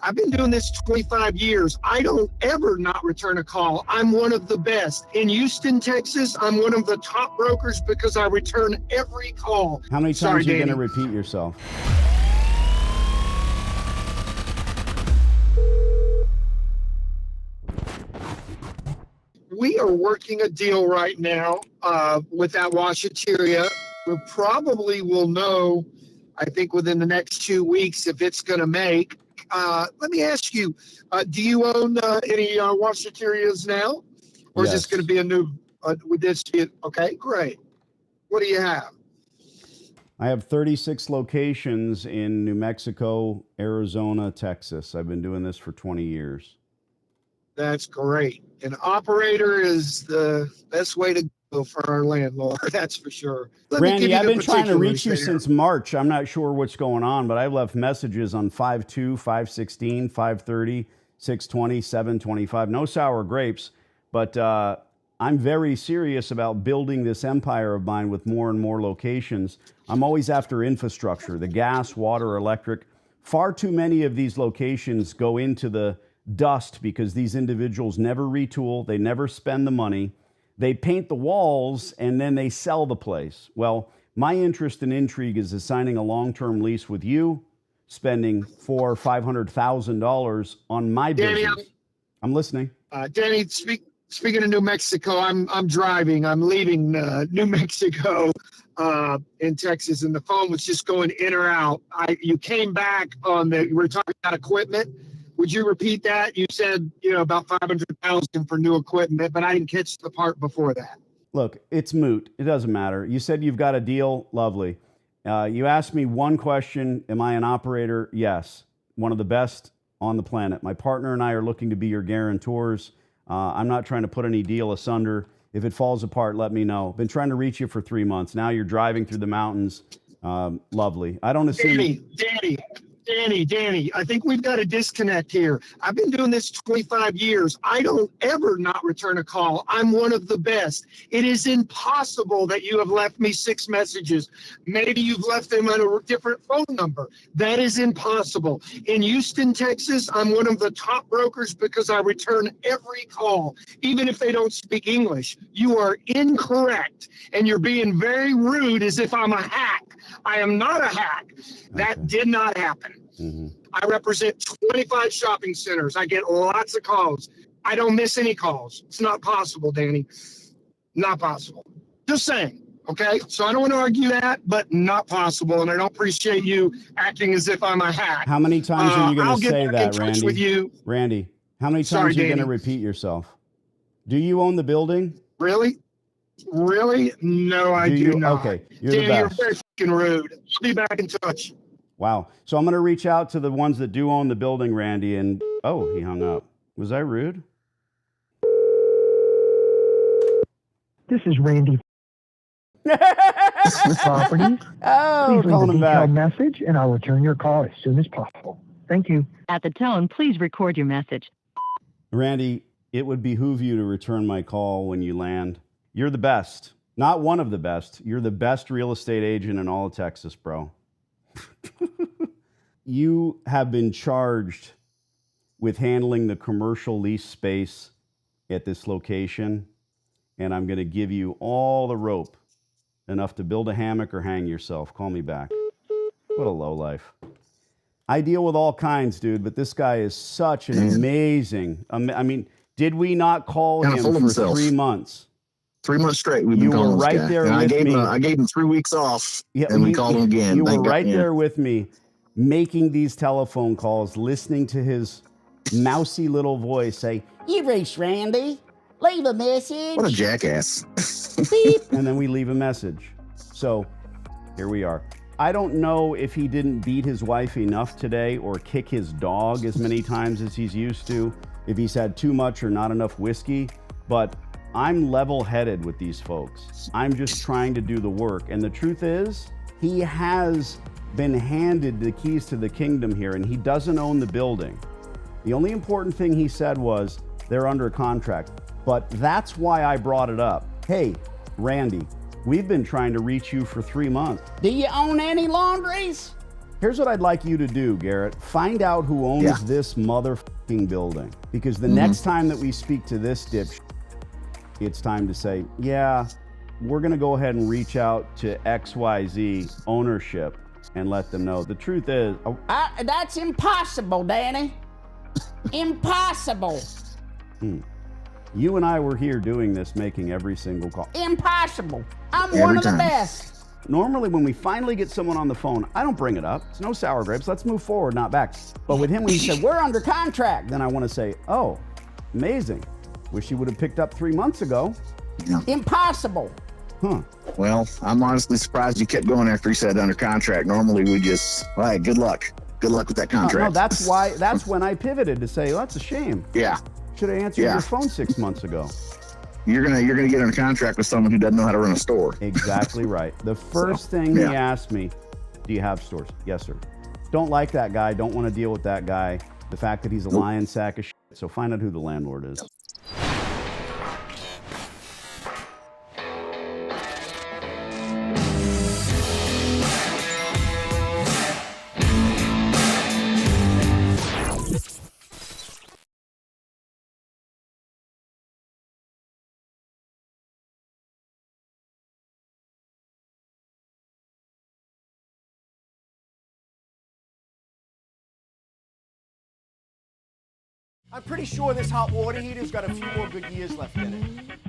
I've been doing this 25 years. I don't ever not return a call. I'm one of the best. In Houston, Texas, I'm one of the top brokers because I return every call. How many times are you going to repeat yourself? We are working a deal right now with that washateria. We probably will know, I think, within the next 2 weeks if it's going to make. Let me ask you, do you own any washaterias now? Or Yes. is this going to be a new, with this? Okay, great. What do you have? I have 36 locations in New Mexico, Arizona, Texas. I've been doing this for 20 years. That's great. An operator is the best way to go for our landlord, that's for sure. Randy, I've been trying to reach you since March. I'm not sure what's going on, but I've left messages on 5/2, 5/16, 5/30, 6/20, 7/25. No sour grapes, but I'm very serious about building this empire of mine with more and more locations. I'm always after infrastructure, the gas, water, electric. Far too many of these locations go into the dust because these individuals never retool, they never spend the money, they paint the walls, and then they sell the place. Well, my interest and intrigue is assigning a long-term lease with you, spending $400,000 or $500,000 on my business. Danny, I'm listening. Danny, speaking of New Mexico, I'm driving. I'm leaving New Mexico in Texas, and the phone was just going in or out. You came back on we were talking about equipment. Would you repeat that? You said, about $500,000 for new equipment, but I didn't catch the part before that. Look, it's moot. It doesn't matter. You said you've got a deal. Lovely. You asked me one question. Am I an operator? Yes. One of the best on the planet. My partner and I are looking to be your guarantors. I'm not trying to put any deal asunder. If it falls apart, let me know. Been trying to reach you for 3 months. Now you're driving through the mountains. Lovely. I don't assume... Danny, I think we've got a disconnect here. I've been doing this 25 years. I don't ever not return a call. I'm one of the best. It is impossible that you have left me 6 messages. Maybe you've left them on a different phone number. That is impossible. In Houston, Texas, I'm one of the top brokers because I return every call, even if they don't speak English. You are incorrect, and you're being very rude as if I'm a hack. I am not a hack. That did not happen. Mm-hmm. I represent 25 shopping centers. I get lots of calls. I don't miss any calls. It's not possible, Danny. Not possible. Just saying, okay? So I don't want to argue that, but not possible, and I don't appreciate you acting as if I'm a hack. How many times are you going to say that, Randy? With you. Randy, how many times are you going to repeat yourself? Do you own the building? Really? No, I do not. Okay, you're Danny, the you're best. very fucking rude. I'll be back in touch. Wow. So I'm going to reach out to the ones that do own the building, Randy, and... Oh, he hung up. Was I rude? This is Randy. Properties. Oh, Please leave a calling him back. detailed message, and I'll return your call as soon as possible. Thank you. At the tone, please record your message. Randy, it would behoove you to return my call when you land. You're the best. Not one of the best. You're the best real estate agent in all of Texas, bro. You have been charged with handling the commercial lease space at this location, and I'm going to give you all the rope, enough to build a hammock or hang yourself. Call me back. What a lowlife. I deal with all kinds, dude, but this guy is such an amazing... I mean, did we not call him for 3 months? 3 months straight, we've been calling this guy. You were right there with me. I gave him 3 weeks off, and we called him again. You were right there with me, making these telephone calls, listening to his mousy little voice say, "You reached Randy. Leave a message." What a jackass. Beep. And then we leave a message. So here we are. I don't know if he didn't beat his wife enough today or kick his dog as many times as he's used to, if he's had too much or not enough whiskey, but I'm level-headed with these folks. I'm just trying to do the work. And the truth is, he has been handed the keys to the kingdom here, and he doesn't own the building. The only important thing he said was they're under contract. But that's why I brought it up. Hey, Randy, we've been trying to reach you for 3 months. Do you own any laundries? Here's what I'd like you to do, Garrett. Find out who owns this motherfucking building. Because the next time that we speak to this dipshit, it's time to say, yeah, we're going to go ahead and reach out to XYZ ownership and let them know. The truth is... that's impossible, Danny. Impossible. You and I were here doing this, making every single call. Impossible. I'm one of the best. Normally, when we finally get someone on the phone, I don't bring it up. It's no sour grapes. Let's move forward, not back. But with him, when he said, we're under contract, then I want to say, oh, amazing. Wish he would have picked up 3 months ago. Yeah. Impossible. Huh. Well, I'm honestly surprised you kept going after he said under contract. Normally, we just, all right, good luck. Good luck with that contract. No, that's when I pivoted to say, well, that's a shame. Yeah. Should have answered your phone 6 months ago. You're gonna get in a contract with someone who doesn't know how to run a store. Exactly right. The first thing he asked me, do you have stores? Yes, sir. Don't like that guy. Don't want to deal with that guy. The fact that he's a lying sack of shit. So find out who the landlord is. I'm pretty sure this hot water heater's got a few more good years left in it.